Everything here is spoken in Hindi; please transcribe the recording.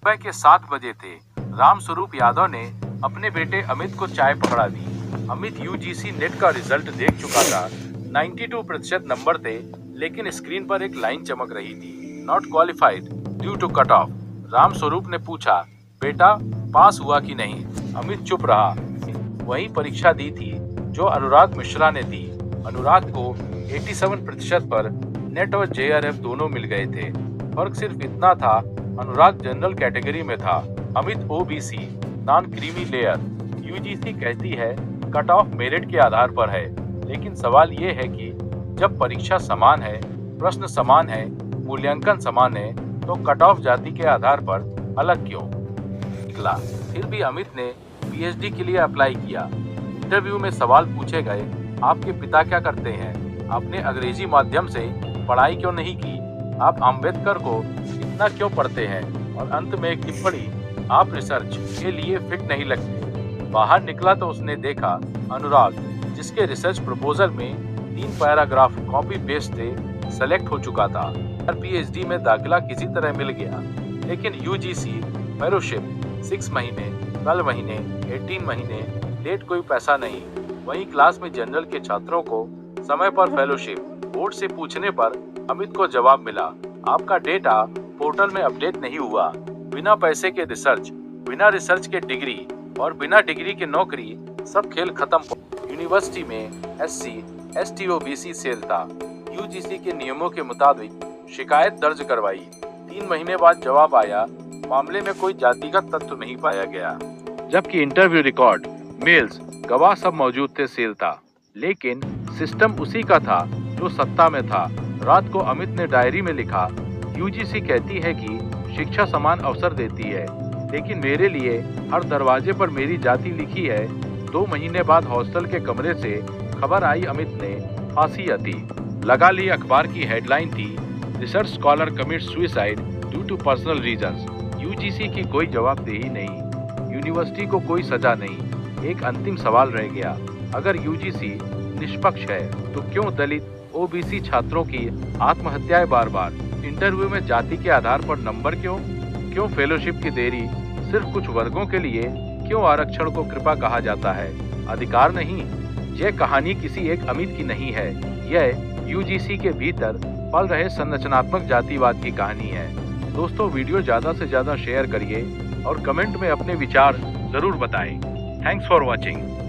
सुबह के 7 बजे थे। रामस्वरूप यादव ने अपने बेटे अमित को चाय पकड़ा दी। अमित यूजीसी नेट का रिजल्ट देख चुका था। 92% नंबर थे, लेकिन स्क्रीन पर एक लाइन चमक रही थी, not qualified due to cut off. Ramswaroop ने पूछा, बेटा पास हुआ कि नहीं? अमित चुप रहा। वही परीक्षा दी थी जो अनुराग मिश्रा ने दी। अनुराग को 87% पर नेट और जेआरएफ दोनों मिल गए थे। फर्क सिर्फ इतना था, अनुराग जनरल कैटेगरी में था, Amit OBC non creamy layer. UGC कहती है कट ऑफ मेरिट के आधार पर है, लेकिन सवाल ये है कि जब परीक्षा समान है, प्रश्न समान है, मूल्यांकन समान है, तो कट ऑफ जाति के आधार पर अलग क्यों? निकला। फिर भी अमित ने पीएचडी के लिए अप्लाई किया। इंटरव्यू में सवाल पूछे गए, आपके पिता क्या करते हैं? आपने अंग्रेजी माध्यम से पढ़ाई क्यों नहीं की? आप अम्बेडकर को इतना क्यों पढ़ते हैं? और अंत में एक टिप्पणी, आप रिसर्च के लिए फिट नहीं लगते। बाहर निकला तो उसने देखा अनुराग, जिसके रिसर्च प्रपोजल में 3 पैराग्राफ कॉपी पेस्ट थे, सेलेक्ट हो चुका था। पीएचडी में दाखिला किसी तरह मिल गया, लेकिन यूजीसी फेलोशिप 6 महीने, 12 महीने, 18 महीने लेट, कोई पैसा नहीं। वहीं क्लास में जनरल के छात्रों को समय पर फेलोशिप। बोर्ड से पूछने पर अमित को जवाब मिला, आपका डेटा पोर्टल में अपडेट नहीं हुआ। बिना पैसे के रिसर्च, बिना रिसर्च के डिग्री और बिना डिग्री के नौकरी, सब खेल खत्म। यूनिवर्सिटी में एससी, एसटी, ओबीसी सेल था। यूजीसी के नियमों के मुताबिक शिकायत दर्ज करवाई। 3 महीने बाद जवाब आया, मामले में कोई जातिगत तत्व नहीं पाया गया। जबकि इंटरव्यू रिकॉर्ड, मेल्स, गवाह सब मौजूद थे, सेल था। लेकिन सिस्टम उसी का था जो सत्ता में था। रात को अमित ने डायरी में लिखा, यूजीसी कहती है कि शिक्षा समान अवसर देती है, लेकिन मेरे लिए हर दरवाजे पर मेरी जाति लिखी है। 2 महीने बाद हॉस्टल के कमरे से खबर आई, अमित ने फांसी अति लगा ली। अखबार की हेडलाइन थी, research scholar commit suicide due to personal reasons. UGC की कोई जवाबदेही नहीं, यूनिवर्सिटी को कोई सजा नहीं। एक अंतिम सवाल रह गया, अगर यूजीसी निष्पक्ष है तो क्यों दलित, ओबीसी छात्रों की आत्महत्याएं बार बार? इंटरव्यू में जाति के आधार पर नंबर क्यों? क्यों फेलोशिप की देरी? सिर्फ कुछ वर्गों के लिए क्यों आरक्षण को कृपा कहा जाता है, अधिकार नहीं? यह कहानी किसी एक अमित की नहीं है, यह यूजीसी के भीतर पल रहे संरचनात्मक जातिवाद की कहानी है। दोस्तों, वीडियो ज्यादा से ज्यादा शेयर करिए और कमेंट में अपने विचार जरूर बताएं। Thanks for watching.